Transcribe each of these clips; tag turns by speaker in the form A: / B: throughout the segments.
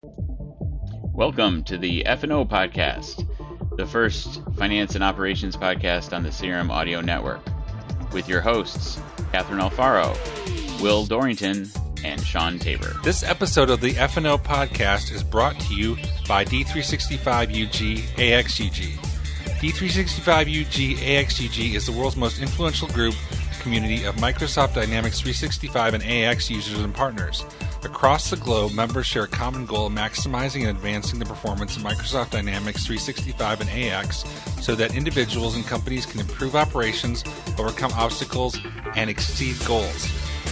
A: Welcome to the F&O podcast, the first finance and operations podcast on the CRM Audio Network, with your hosts, Katherine Alfaro, Will Dorrington, and Shawn Tabor.
B: This episode of the F&O podcast is brought to you by D365UG AXUG. D365UG AXUG is the world's most influential group community of Microsoft Dynamics 365 and AX users and partners. Across the globe, members share a common goal of maximizing and advancing the performance of Microsoft Dynamics 365 and AX so that individuals and companies can improve operations, overcome obstacles, and exceed goals.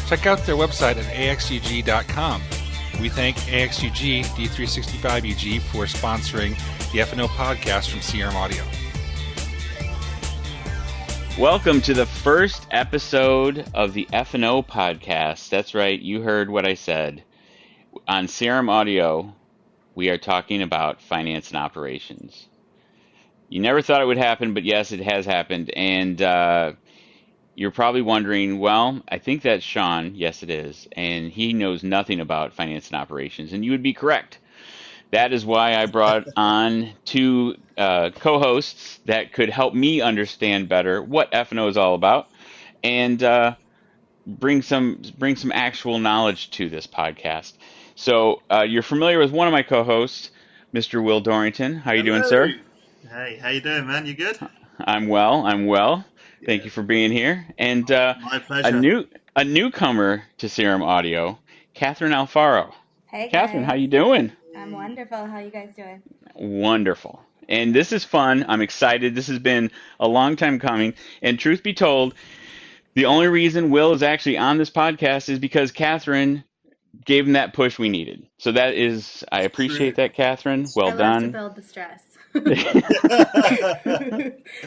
B: Check out their website at axug.com. We thank AXUG D365UG for sponsoring the F&O podcast from CRM Audio.
A: Welcome to the first episode of the F&O podcast. That's right, you heard what I said. On CRM Audio, we are talking about finance and operations. You never thought it would happen, but yes, it has happened. And you're probably wondering, well, I think that's Shawn. Yes, it is. And he knows nothing about finance and operations. And you would be correct. That is why I brought on two co-hosts that could help me understand better what F&O is all about and bring some actual knowledge to this podcast. So you're familiar with one of my co-hosts, Mr. Will Dorrington. How you doing, sir?
C: Hey, how you doing, man? You good?
A: I'm well. Thank you for being here. And
C: my pleasure.
A: A newcomer to CRM Audio, Katherine Alfaro.
D: Hey, guys.
A: Katherine, how you doing?
D: I'm wonderful. How are you guys doing?
A: Wonderful. And this is fun. I'm excited. This has been a long time coming. And truth be told, the only reason Will is actually on this podcast is because Katherine gave him that push we needed. So that is, I appreciate that, Katherine. Well done.
D: I love to build the stress.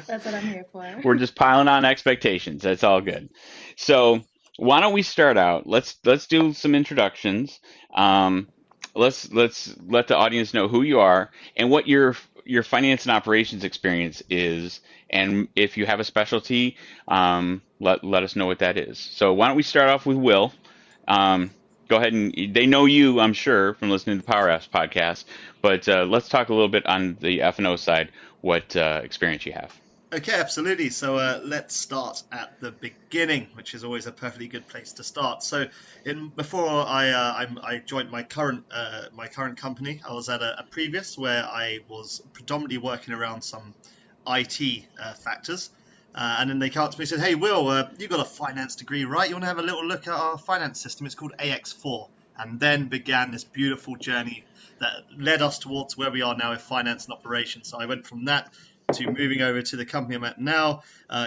D: That's what I'm here for.
A: We're just piling on expectations. That's all good. So why don't we start out? Let's do some introductions. Let's let the audience know who you are and what your finance and operations experience is, and if you have a specialty, let us know what that is. So why don't we start off with Will? Go ahead, and they know you, I'm sure, from listening to the Power Apps podcast, but let's talk a little bit on the F&O side, what experience you have.
C: Okay, absolutely. So let's start at the beginning, which is always a perfectly good place to start. So, before I joined my current company, I was at a previous where I was predominantly working around some IT factors, and then they came up to me and said, "Hey, Will, you got a finance degree, right? You want to have a little look at our finance system? It's called AX4." And then began this beautiful journey that led us towards where we are now with finance and operations. So I went from that to moving over to the company I'm at now,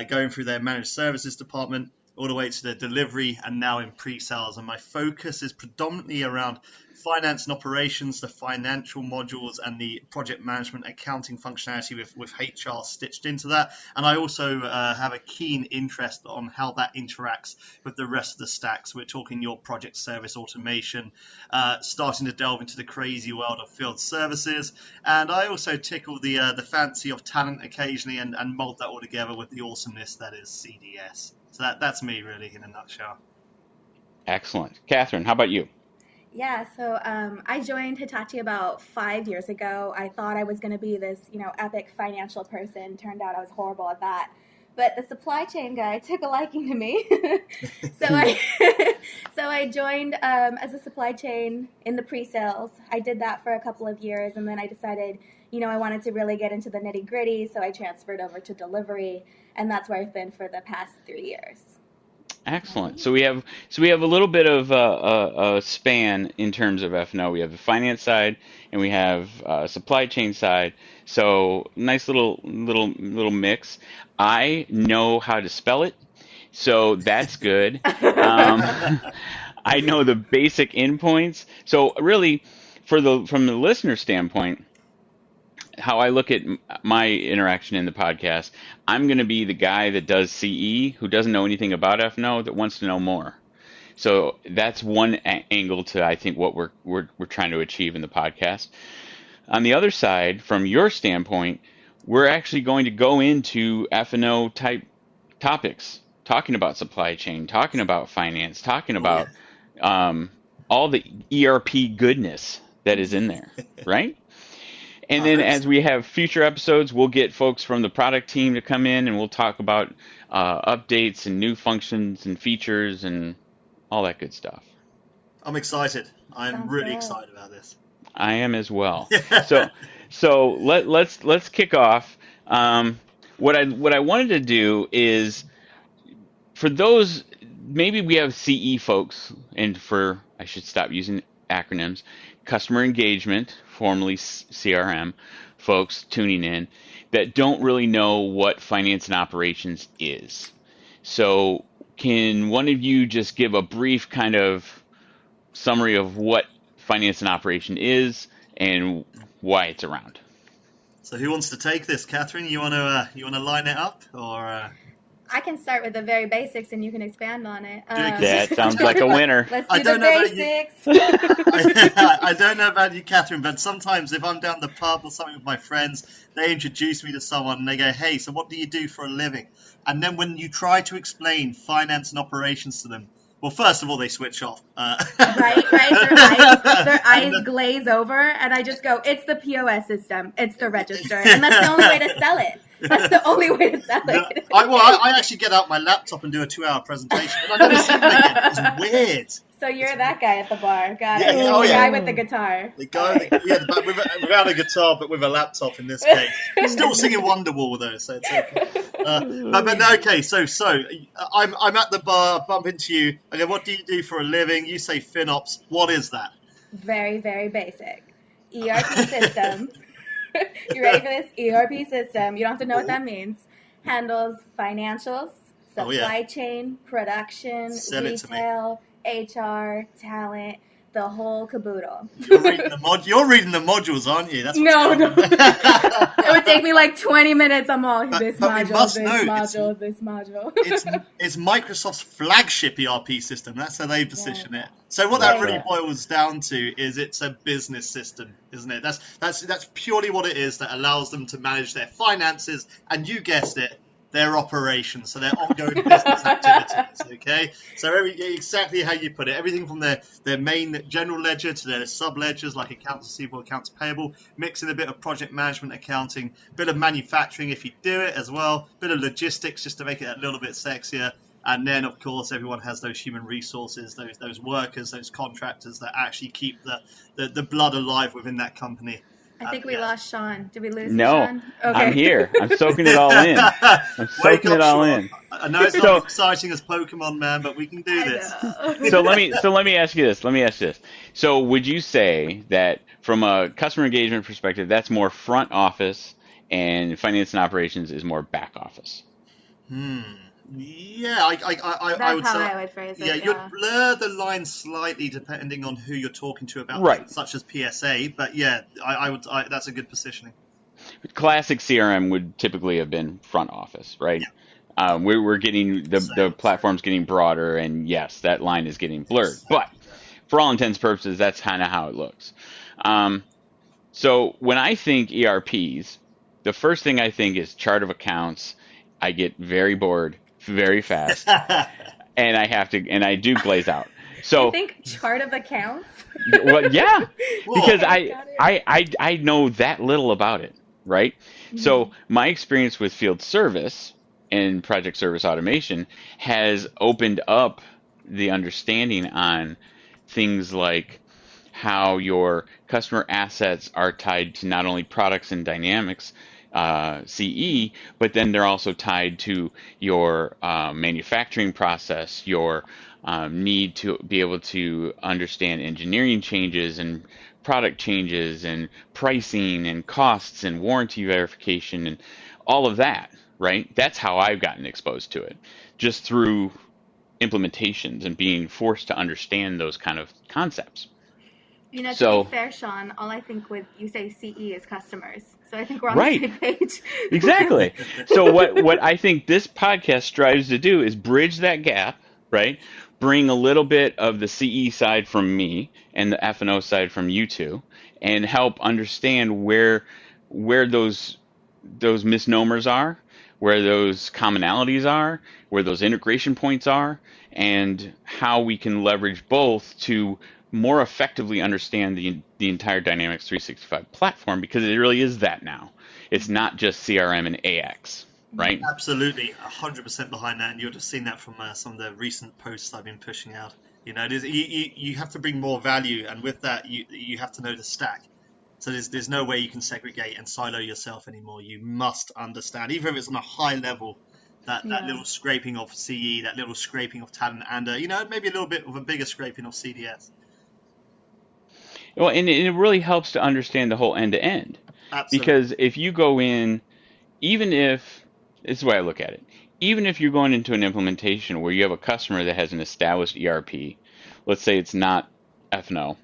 C: going through their managed services department, all the way to the delivery, and now in pre-sales. And my focus is predominantly around finance and operations, the financial modules, and the project management accounting functionality with HR stitched into that. And I also have a keen interest on how that interacts with the rest of the stack. So we're talking your project service automation, starting to delve into the crazy world of field services. And I also tickle the fancy of talent occasionally and mold that all together with the awesomeness that is CDS. So that's me, really, in a nutshell.
A: Excellent. Katherine, how about you?
D: Yeah, so I joined Hitachi about 5 years ago. I thought I was going to be this, epic financial person. Turned out I was horrible at that. But the supply chain guy took a liking to me. So I joined as a supply chain in the pre-sales. I did that for a couple of years, and then I decided, I wanted to really get into the nitty-gritty, so I transferred over to delivery, and that's where I've been for the past 3 years.
A: Excellent. So we have a little bit of a span in terms of F&O. We have the finance side and we have supply chain side. So nice little mix. I know how to spell it, so that's good. I know the basic endpoints. So really, from the listener standpoint, how I look at my interaction in the podcast, I'm going to be the guy that does CE who doesn't know anything about F&O that wants to know more. So that's one angle to, I think, what we're trying to achieve in the podcast. On the other side, from your standpoint, we're actually going to go into F&O type topics, talking about supply chain, talking about finance, talking about all the ERP goodness that is in there, right? And
C: I
A: then
C: hope
A: as
C: so.
A: we have future episodes, we'll get folks from the product team to come in and we'll talk about updates and new functions and features and all that good stuff.
C: I'm excited. I'm
D: Sounds
C: really
D: good.
C: excited about this.
A: I am as well. So let's kick off. What I wanted to do is for those, maybe we have CE folks, and for I should stop using acronyms, customer engagement, formerly CRM, folks tuning in that don't really know what finance and operations is. So can one of you just give a brief kind of summary of what finance and operation is and why it's around?
C: So who wants to take this, Catherine? You want to line it up, or
D: I can start with the very basics and you can expand on it.
A: That sounds like a winner.
D: Let's
C: I
D: do
C: don't
D: the
C: know about you.
D: basics.
C: I don't know about you, Catherine, but sometimes if I'm down the pub or something with my friends, they introduce me to someone and they go, "Hey, so what do you do for a living?" And then when you try to explain finance and operations to them, well, first of all, they switch off.
D: Right. Their eyes glaze over, and I just go, "It's the POS system. It's the register," and that's the only way to sell it. That's the only way to sell it.
C: I actually get out my laptop and do a 2-hour presentation, but I never see them again. It's weird.
D: So you're that guy at the bar. Got
C: Yeah,
D: it.
C: yeah, oh,
D: The
C: yeah.
D: guy with the guitar.
C: The guy, but without a guitar, but with a laptop in this case. Still singing Wonderwall though, so it's okay. But no, okay, so I'm at the bar, bump into you. I go, "What do you do for a living?" You say FinOps. What is that?
D: Very, very basic. ERP system. You ready for this? ERP system. You don't have to know what that means. Handles financials,
C: Oh, yeah.
D: supply chain, production,
C: Sell it to me.
D: retail, HR, talent, the whole caboodle.
C: You're reading the modules, aren't you? That's what's
D: No.
C: going on.
D: It would take me like 20 minutes. I'm all
C: But
D: this
C: we
D: module,
C: must
D: this
C: know
D: module, this module.
C: It's Microsoft's flagship ERP system. That's how they position it. So what
D: Right.
C: that really boils down to is it's a business system, isn't it? That's purely what it is that allows them to manage their finances and, you guessed it, their operations, so their ongoing business activities. Okay, so exactly how you put it, everything from their main general ledger to their sub ledgers like accounts receivable, accounts payable, mixing a bit of project management, accounting, bit of manufacturing if you do it as well, bit of logistics just to make it a little bit sexier. And then, of course, everyone has those human resources, those workers, those contractors that actually keep the blood alive within that company.
D: I think we lost Shawn. Did we lose
A: No,
D: Shawn? Okay.
A: I'm here. I'm soaking it all in. I'm soaking it all in.
C: I know it's not as exciting as Pokemon, man, but we can do this.
A: So let me ask you this. So would you say that from a customer engagement perspective, that's more front office and finance and operations is more back office?
C: Yeah, I would
D: That's how
C: say.
D: I would phrase it.
C: Yeah,
D: Yeah.
C: you'd blur the line slightly depending on who you're talking to about
A: Right.
C: things such as PSA, but yeah, I would. That's a good positioning.
A: Classic CRM would typically have been front office, right? We're getting the platform's getting broader, and yes, that line is getting blurred. But for all intents and purposes, that's kind of how it looks. So when I think ERPs, the first thing I think is chart of accounts. I get very bored very fast, and I do glaze out. So
D: I think chart of accounts.
A: well, yeah, because
D: Got it.
A: I know that little about it, right? So my experience with field service and project service automation has opened up the understanding on things like how your customer assets are tied to not only products and dynamics, CE, but then they're also tied to your manufacturing process, your need to be able to understand engineering changes and product changes and pricing and costs and warranty verification and all of that, right? That's how I've gotten exposed to it, just through implementations and being forced to understand those kind of concepts.
D: You know, to
A: So-
D: be fair, Shawn, all I think with you say CE is customers. So I think we're on
A: Right.
D: the same page.
A: Exactly. So what I think this podcast strives to do is bridge that gap, right? Bring a little bit of the CE side from me and the F&O side from you two, and help understand where those misnomers are, where those commonalities are, where those integration points are, and how we can leverage both to more effectively understand the entire Dynamics 365 platform, because it really is that now. It's not just CRM and AX, right?
C: Absolutely, 100% behind that, and you'll have seen that from some of the recent posts I've been pushing out. It is, you have to bring more value, and with that, you have to know the stack. So there's no way you can segregate and silo yourself anymore. You must understand, even if it's on a high level, that little scraping of CE, that little scraping of talent, and maybe a little bit of a bigger scraping of CDS.
A: Well, and it really helps to understand the whole end to end, because if you go in, even if this is the way I look at it, even if you're going into an implementation where you have a customer that has an established ERP, let's say it's not F&O,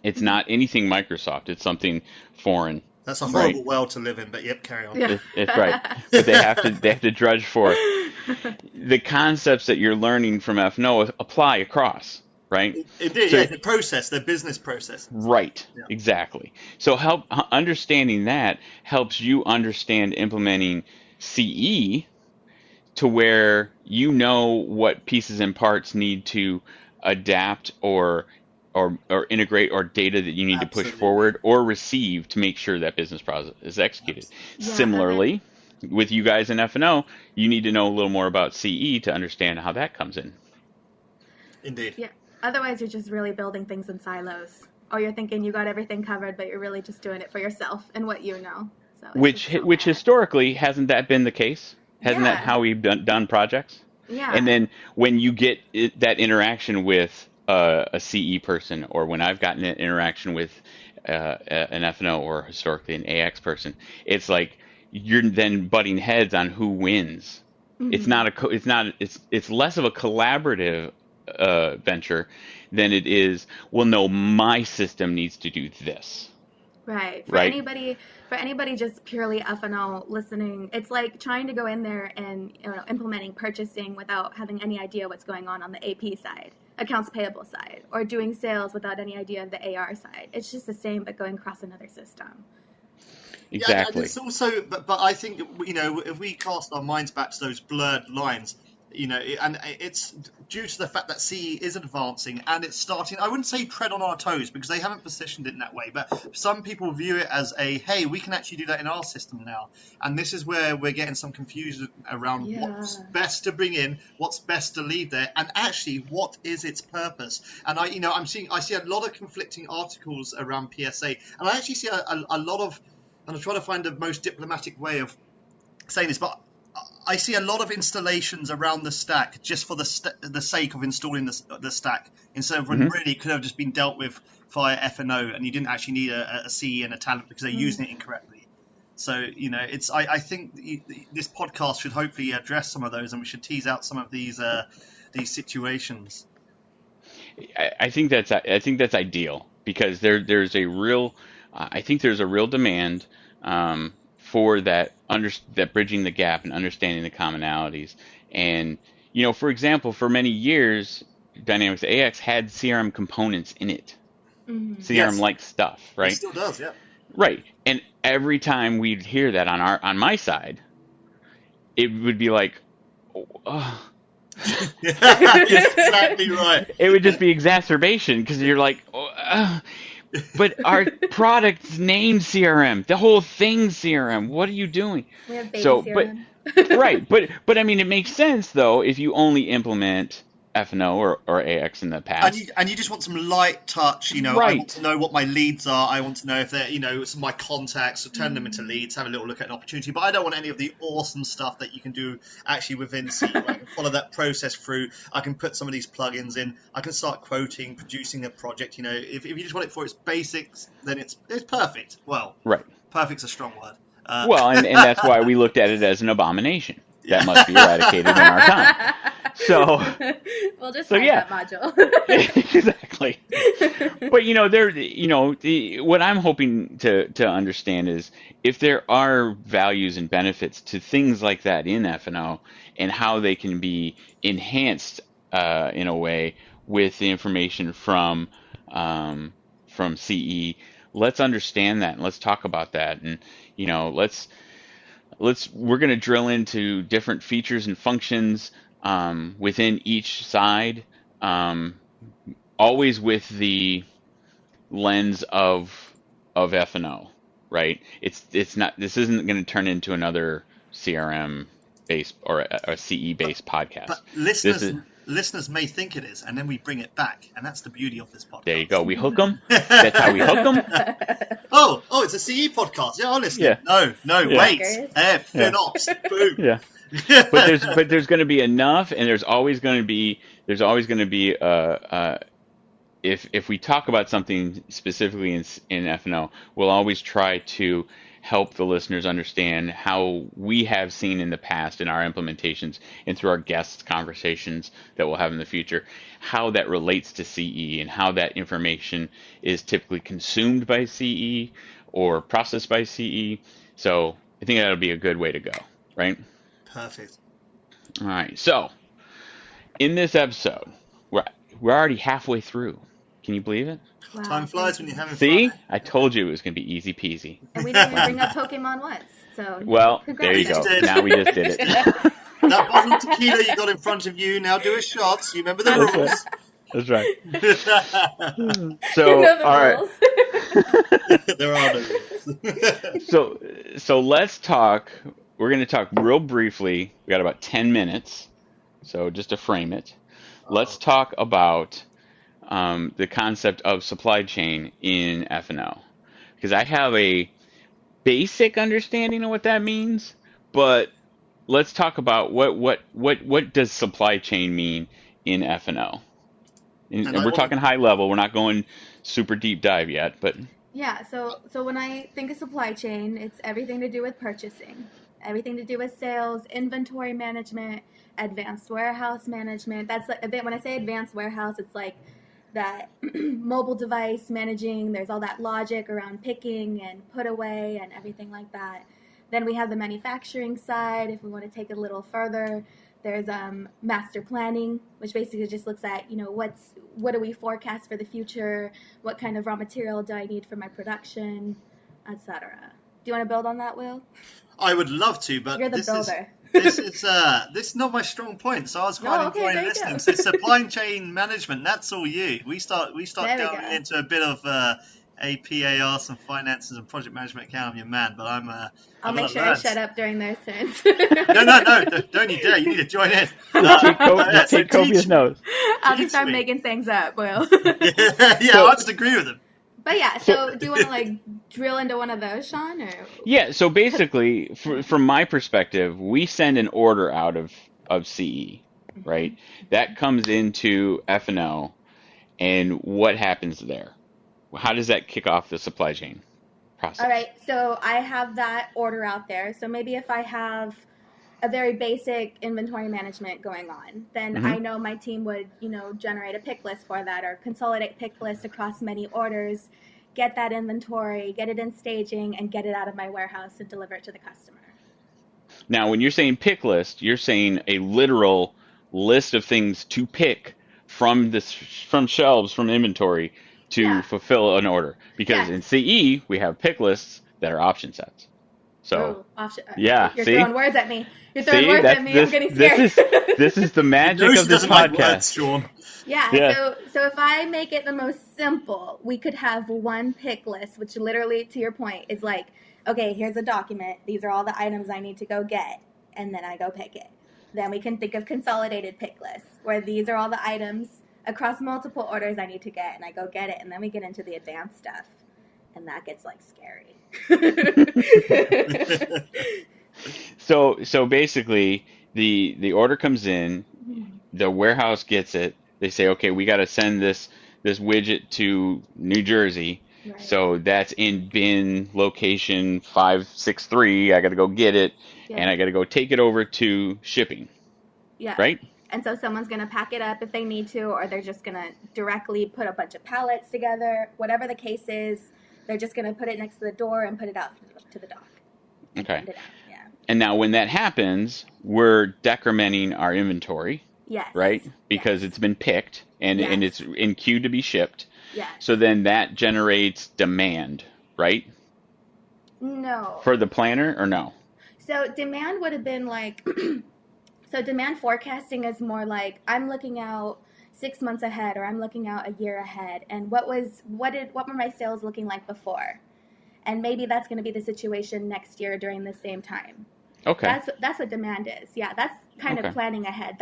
A: it's not anything Microsoft, it's something foreign.
C: That's a horrible world to live in, but yep, carry on.
A: Yeah. It's right, but they have to drudge for it. The concepts that you're learning from F&O apply across. Right?
C: Indeed, so, the process, the business process.
A: Right, exactly. So understanding that helps you understand implementing CE to where you know what pieces and parts need to adapt or integrate, or data that you need to push forward or receive to make sure that business process is executed. Similarly, with you guys in F&O, you need to know a little more about CE to understand how that comes in.
C: Indeed.
D: Yeah. Otherwise, you're just really building things in silos. Or you're thinking you got everything covered, but you're really just doing it for yourself and what you know. So
A: which historically, hasn't that been the case? Hasn't that how we've done projects?
D: Yeah.
A: And then when you get that interaction with a CE person, or when I've gotten an interaction with an F&O or historically an AX person, it's like you're then butting heads on who wins. It's less of a collaborative venture than it is, well, no, my system needs to do this.
D: Right. For anybody just purely F&O listening, it's like trying to go in there and implementing purchasing without having any idea what's going on the AP side, accounts payable side, or doing sales without any idea of the AR side. It's just the same, but going across another system.
A: Exactly.
C: Yeah, and it's also, but I think, if we cast our minds back to those blurred lines, and it's due to the fact that CE is advancing and it's starting, I wouldn't say tread on our toes, because they haven't positioned it in that way, but some people view it as hey, we can actually do that in our system now. And this is where we're getting some confusion around what's best to bring in, what's best to leave there, and actually what is its purpose. And I see a lot of conflicting articles around PSA, and I actually see a lot of, and I'm trying to find the most diplomatic way of saying this, but I see a lot of installations around the stack just for the sake of installing the stack, instead of when really it could have just been dealt with via F&O, and you didn't actually need a CE and a talent because they're using it incorrectly. So, I think this podcast should hopefully address some of those, and we should tease out some of these situations.
A: I think that's ideal, because there's a real demand for that bridging the gap and understanding the commonalities. And for example, for many years, Dynamics AX had CRM components in it, CRM like stuff, right?
C: It still does, yeah.
A: Right, and every time we'd hear that on my side, it would be like, oh.
C: Exactly right.
A: It would just be exacerbation, because you're like, but our product's named CRM, the whole thing's CRM. What are you doing?
D: We have baby CRM.
A: Right, but I mean, it makes sense though if you only implement F&O or AX in the past.
C: And you just want some light touch,
A: Right.
C: I want to know what my leads are. I want to know if they're, some of my contacts, so turn them into leads, have a little look at an opportunity. But I don't want any of the awesome stuff that you can do actually within C. I can follow that process through. I can put some of these plugins in. I can start quoting, producing a project. If you just want it for its basics, then it's perfect. Well,
A: right.
C: Perfect's a strong word.
A: And that's why we looked at it as an abomination. That must be eradicated in our time. So
D: we'll just find that module.
A: Exactly. But what I'm hoping to understand is if there are values and benefits to things like that in F&O, and how they can be enhanced in a way with the information from CE. Let's understand that, and let's talk about that, and we're going to drill into different features and functions within each side, always with the lens of F&O, right? It's not. This isn't going to turn into another CRM based or a CE based podcast.
C: But
A: This is.
C: listeners may think it is, and then we bring it back, and that's the beauty of this podcast.
A: There you go. We hook them. That's how we hook them.
C: Oh, it's a CE podcast. Yeah, I'll listen.
A: Yeah.
C: No,
A: Yeah.
C: wait. FinOps. Boom.
A: Yeah. But there's going to be enough, and there's always going to be if we talk about something specifically in F&O, we'll always try to help the listeners understand how we have seen in the past in our implementations and through our guest conversations that we'll have in the future, how that relates to CE and how that information is typically consumed by CE or processed by CE. So I think that'll be a good way to go, right?
C: Perfect.
A: All right. So in this episode, we're already halfway through. Can you believe it?
D: Wow.
C: Time flies when you're having
A: See?
C: fun.
A: I told you it was going to be easy peasy.
D: And we didn't even bring up Pokemon once. So
A: Well,
D: congrats.
A: there you go.
C: just did.
A: Now we just did it.
C: That bottle of tequila you got in front of you, now do a shot. You remember the rules.
A: That's right. So,
D: You know the
A: all right.
D: rules.
C: There are no rules.
A: So let's talk. We're going to talk real briefly. We got about 10 minutes. So just to frame it, let's talk about the concept of supply chain in F&O, because I have a basic understanding of what that means, but let's talk about what does supply chain mean in F&O. And we're talking high level. We're not going super deep dive yet, but
D: Yeah, so when I think of supply chain, it's everything to do with purchasing, everything to do with sales, inventory management, advanced warehouse management. That's like when I say advanced warehouse, it's like that mobile device managing. There's all that logic around picking and put away and everything like that. Then we have the manufacturing side. If we want to take it a little further, there's master planning, which basically just looks at, what do we forecast for the future? What kind of raw material do I need for my production, etc. Do you want to build on that, Will?
C: I would love to, but
D: You're the builder.
C: This is not my strong point, so I was quite enjoying
D: there you
C: listening.
D: go.
C: So supply chain management, that's all you. We start
D: There we
C: going
D: go.
C: into a bit of APAR, some finances and project management account. I'm your man, but
D: I'll make sure I shut up during those turns.
C: No, don't you dare. You need to join in.
A: take copious notes.
D: I'll
C: teach
D: just start
C: me.
D: making things up, Will.
C: Yeah, I'll just agree with him.
D: But yeah, so do you want to drill into one of those, Shawn? Or
A: Yeah, so basically, from my perspective, we send an order out of CE, right? That comes into F&O, and what happens there? How does that kick off the supply chain process?
D: all right, so I have that order out there. So maybe if I have a very basic inventory management going on, then I know my team would, generate a pick list for that or consolidate pick lists across many orders, get that inventory, get it in staging, and get it out of my warehouse and deliver it to the customer.
A: Now, when you're saying pick list, you're saying a literal list of things to pick from shelves, from inventory to fulfill an order. Because in CE, we have pick lists that are option sets. So,
D: You're
A: see?
D: throwing words at me. You're throwing words at me. I'm getting scared.
A: This is the magic
C: No, she
A: of this
C: doesn't like
A: podcast.
C: words, Shawn.
D: Yeah. So if I make it the most simple, we could have one pick list, which literally, to your point, is like, okay, here's a document. These are all the items I need to go get, and then I go pick it. Then we can think of consolidated pick lists, where these are all the items across multiple orders I need to get, and I go get it, and then we get into the advanced stuff, and that gets scary.
A: So basically, the order comes in, the warehouse gets it. They say, okay, we got to send this widget to New Jersey.
D: Right.
A: So that's in bin location 563. I got to go get it, and I got to go take it over to shipping.
D: Yeah.
A: Right?
D: And so someone's going to pack it up if they need to, or they're just going to directly put a bunch of pallets together. Whatever the case is, they're just going to put it next to the door and put it out to the dock.
A: Okay.
D: Send it out. Yeah.
A: And now when that happens, we're decrementing our inventory.
D: Yes.
A: Right? Because it's been picked and it's in queue to be shipped.
D: Yes.
A: So then that generates demand, right?
D: No.
A: For the planner or no?
D: So demand would have been so demand forecasting is more like I'm looking out 6 months ahead, or I'm looking out a year ahead, and what were my sales looking like before? And maybe that's going to be the situation next year during the same time.
A: Okay.
D: That's what demand is. Yeah, that's kind of planning ahead.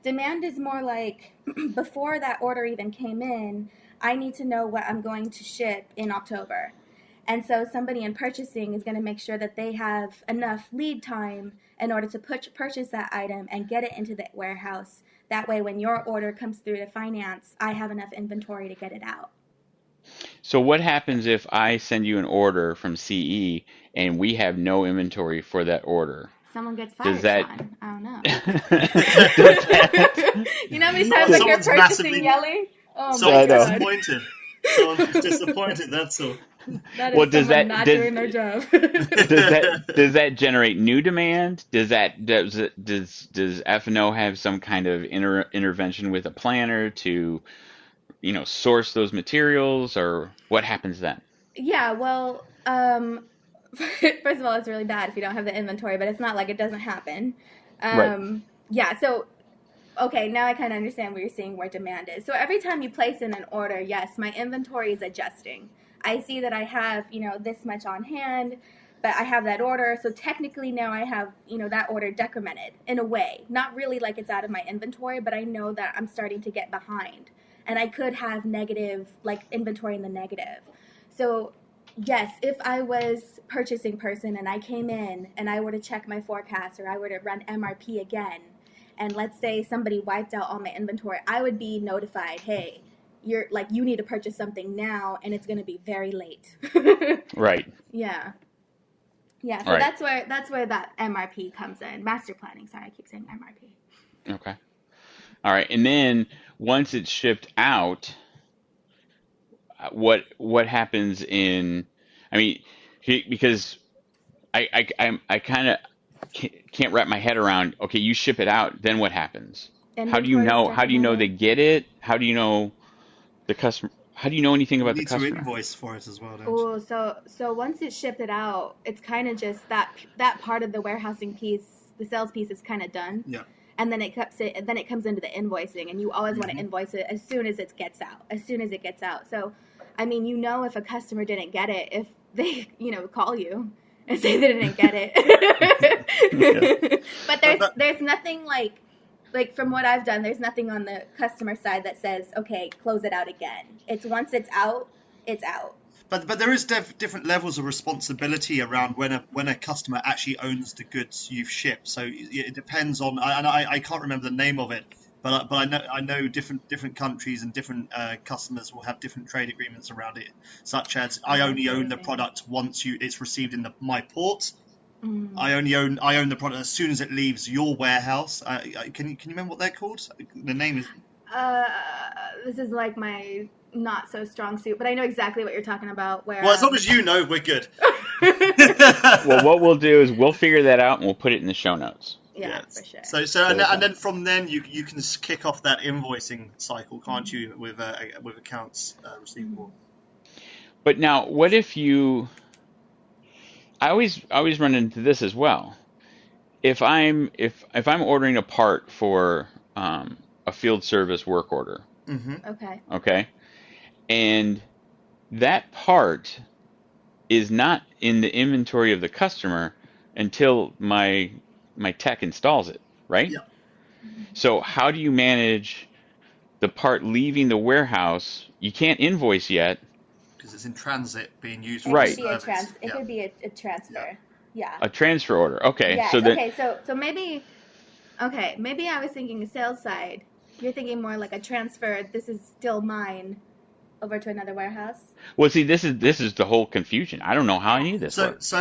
D: Demand is more like before that order even came in, I need to know what I'm going to ship in October. And so somebody in purchasing is going to make sure that they have enough lead time in order to purchase that item and get it into the warehouse. That way, when your order comes through to finance, I have enough inventory to get it out.
A: So what happens if I send you an order from CE and we have no inventory for that order?
D: Someone gets fired,
A: Does that...
D: Shawn. I don't know.
A: Does that...
D: You know how many times I hear
C: Someone's
D: purchasing yelling? Oh
C: Someone's
D: my God.
C: disappointed. Someone's disappointed, that's all.
D: That is someone not doing their job.
A: does that generate new demand? Does F&O have some kind of intervention with a planner to, source those materials, or what happens then?
D: Yeah, well, first of all, it's really bad if you don't have the inventory, but it's not like it doesn't happen.
A: Right.
D: Yeah, so, okay, now I kind of understand what you're saying where demand is. So every time you place in an order, yes, my inventory is adjusting. I see that I have, this much on hand, but I have that order. So technically now I have, that order decremented in a way. Not really like it's out of my inventory, but I know that I'm starting to get behind. And I could have negative, like inventory in the negative. So yes, if I was purchasing person and I came in and I were to check my forecast or I were to run MRP again, and let's say somebody wiped out all my inventory, I would be notified, hey, you need to purchase something now, and it's going to be very late.
A: Right.
D: Yeah. So
A: right.
D: that's where that MRP comes in. Master planning. Sorry, I keep saying MRP.
A: Okay. All right. And then once it's shipped out, what happens in? I mean, because I kind of can't wrap my head around. Okay, you ship it out, then what happens? How do you know? How do you know they get it? How do you know the customer? How do you know anything about the customer?
C: You need to invoice for it as well, don't you?
D: Oh, so once it's shipped it out, it's kind of just that part of the warehousing piece, the sales piece is kind of done.
C: Yeah.
D: And then it comes into the invoicing, and you always want to invoice it as soon as it gets out. So, I mean, if a customer didn't get it, if they, call you and say they didn't get it. But there's nothing like from what I've done, there's nothing on the customer side that says, okay, close it out again. It's once it's out, it's out.
C: But there is different levels of responsibility around when a customer actually owns the goods you've shipped. So it depends on, and I can't remember the name of it, but I know different countries and different customers will have different trade agreements around it, such as I only own the product once it's received in my port. I own the product as soon as it leaves your warehouse. Can you remember what they're called? The name is.
D: This is like my not so strong suit, but I know exactly what you're talking about. Well,
C: as long as you know, we're good.
A: Well, what we'll do is we'll figure that out and we'll put it in the show notes.
D: Yeah, for sure.
C: So and then from then you can kick off that invoicing cycle, can't you, with accounts receivable?
A: But now, what if you? I always run into this as well. If I'm ordering a part for a field service work order.
D: Mm-hmm.
A: Okay. And that part is not in the inventory of the customer until my tech installs it, right?
C: Yeah.
A: So how do you manage the part leaving the warehouse? You can't invoice yet.
C: Because it's in transit being used.
A: Right.
D: It could be a transfer. Yeah.
A: A transfer order. Okay.
D: Yes.
A: So
D: so maybe I was thinking the sales side. You're thinking more like a transfer. This is still mine, over to another warehouse.
A: Well, see, this is the whole confusion. I don't know how any of this works. So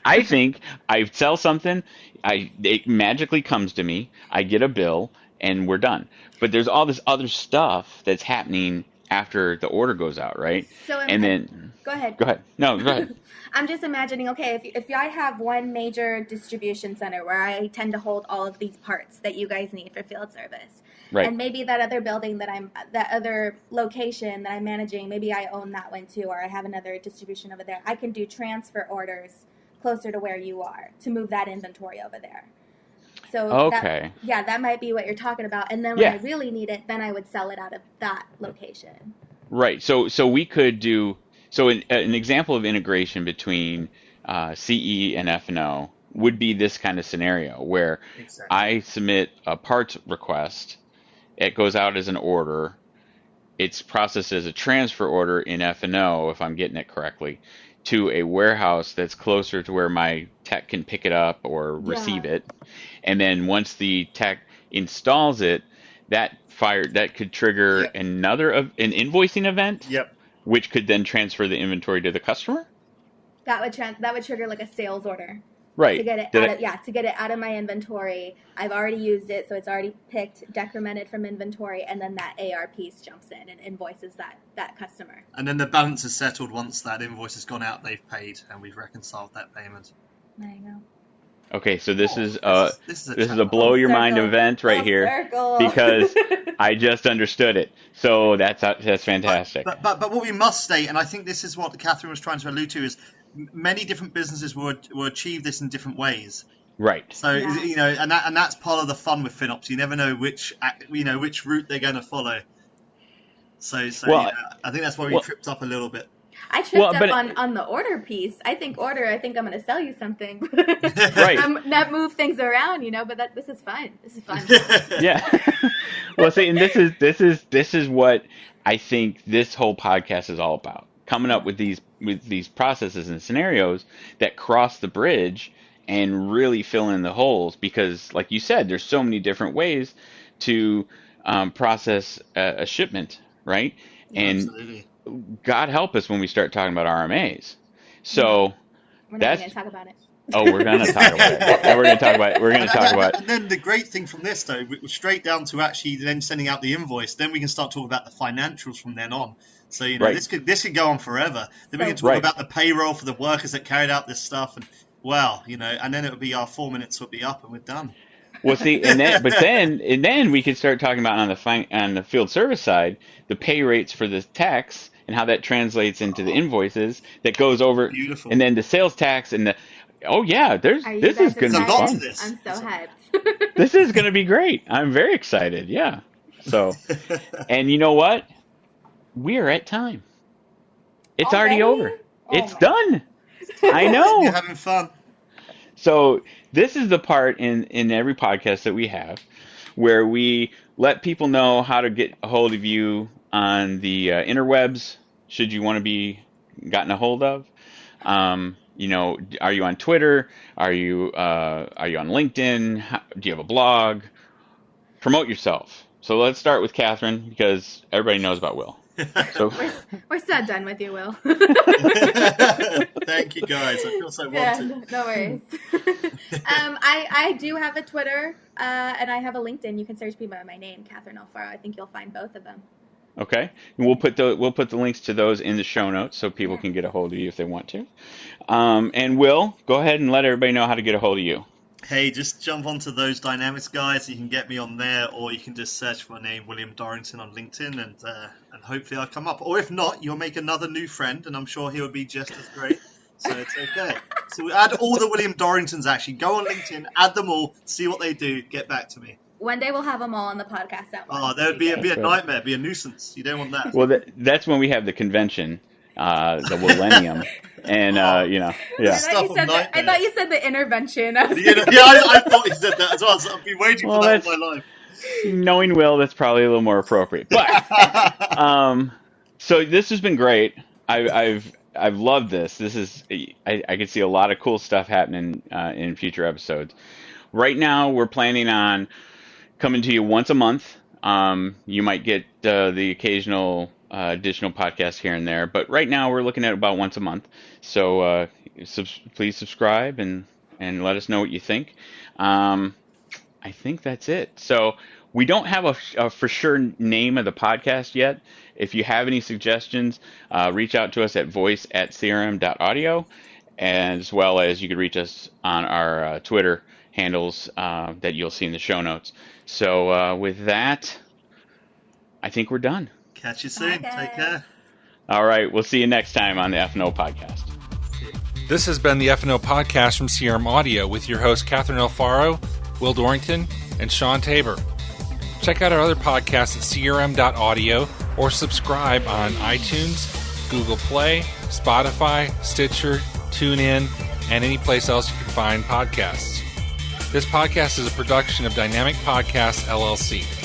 A: I think I sell something, it magically comes to me, I get a bill, and we're done. But there's all this other stuff that's happening after the order goes out, right?
D: Go ahead.
A: No, go ahead.
D: I'm just imagining, okay, if I have one major distribution center where I tend to hold all of these parts that you guys need for field service,
A: right.
D: And maybe that other building that other location that I'm managing, maybe I own that one too, or I have another distribution over there. I can do transfer orders closer to where you are to move that inventory over there. So
A: Okay.
D: that might be what you're talking about. And then when I really need it, then I would sell it out of that location.
A: Right. So we could do an example of integration between CE and F&O would be this kind of scenario where I submit a parts request, it goes out as an order, it's processed as a transfer order in F&O, if I'm getting it correctly, to a warehouse that's closer to where my tech can pick it up or receive it. And then once the tech installs it, that could trigger an invoicing event, which could then transfer the inventory to the customer.
D: That would trigger like a sales order.
A: Right.
D: To get it out of my inventory. I've already used it, so it's already picked, decremented from inventory, and then that AR piece jumps in and invoices that customer.
C: And then the balance is settled once that invoice has gone out, they've paid, and we've reconciled that payment.
D: There you go.
A: Okay, so this is a blow your mind event right here because I just understood it. So that's fantastic.
C: But what we must state, and I think this is what Katherine was trying to allude to, is many different businesses will achieve this in different ways.
A: Right.
C: So and that's part of the fun with FinOps. You never know which route they're going to follow. So I think that's why we tripped up a little bit.
D: I tripped up on the order piece. I think I'm going to sell you something.
A: Right.
D: Not move things around, but this is fun. This is fun.
A: Yeah. Well, see, and this is what I think this whole podcast is all about. Coming up with these processes and scenarios that cross the bridge and really fill in the holes, because like you said, there's so many different ways to process a shipment, right? And
C: absolutely.
A: God help us when we start talking about RMAs. So
D: we're not going to talk about it.
A: Oh, we're going to talk about it. We're going to talk about it. We're going to talk about it.
C: And then the great thing from this, though, we're straight down to actually then sending out the invoice. Then we can start talking about the financials from then on. So, this could go on forever. Then we can talk about the payroll for the workers that carried out this stuff. And, and then it would be our 4 minutes would be up and we're done.
A: Well, see, and then we could start talking about on the field service side, the pay rates for the techs and how that translates into the invoices that goes over.
C: Beautiful.
A: And then the sales tax and this is going to be fun.
D: I'm so hyped.
A: This is going to be great. I'm very excited. Yeah. So, and you know what? We are at time. It's already over. It's done. I know.
C: You're having fun.
A: So this is the part in every podcast that we have where we let people know how to get a hold of you on the interwebs, should you want to be gotten a hold of. Are you on Twitter? Are you on LinkedIn? Do you have a blog? Promote yourself. So let's start with Katherine because everybody knows about Will. So
D: we're so done with you, Will.
C: Thank you, guys. I feel so wanted.
D: No worries. I do have a Twitter and I have a LinkedIn. You can search me by my name, Katherine Alfaro. I think you'll find both of them.
A: Okay, and we'll put the links to those in the show notes so people can get a hold of you if they want to. And Will, go ahead and let everybody know how to get a hold of you.
C: Hey, just jump onto those Dynamics guys. You can get me on there, or you can just search for my name, William Dorrington, on LinkedIn, and hopefully I'll come up. Or if not, you'll make another new friend, and I'm sure he'll be just as great. So it's okay. So we add all the William Dorringtons. Actually, go on LinkedIn, add them all, see what they do, get back to me.
D: One day we'll have them all on the podcast at once.
C: Oh, that would be a nightmare, be a nuisance. You don't want that.
A: Well, that's when we have the convention, the Millennium, and yeah.
D: I thought you said the intervention.
C: I thought you said that as well. So I've been waiting for that all my life.
A: Knowing Will, that's probably a little more appropriate. But so this has been great. I've loved this. This is I can see a lot of cool stuff happening in future episodes. Right now, we're planning on coming to you once a month. You might get the occasional additional podcast here and there, but right now we're looking at about once a month. So please subscribe and let us know what you think. I think that's it. So we don't have a for sure name of the podcast yet. If you have any suggestions, reach out to us at voice@crm.audio, as well as you could reach us on our Twitter handles that you'll see in the show notes. So with that, I think we're done.
C: Catch you soon. Take care.
A: All right. We'll see you next time on the F&O Podcast.
B: This has been the F&O Podcast from CRM Audio with your host, Katherine Alfaro Will Dorrington, and Shawn Tabor. Check out our other podcasts at crm.audio or subscribe on iTunes, Google Play, Spotify, Stitcher, TuneIn, and any place else you can find podcasts. This podcast is a production of Dynamic Podcasts, LLC.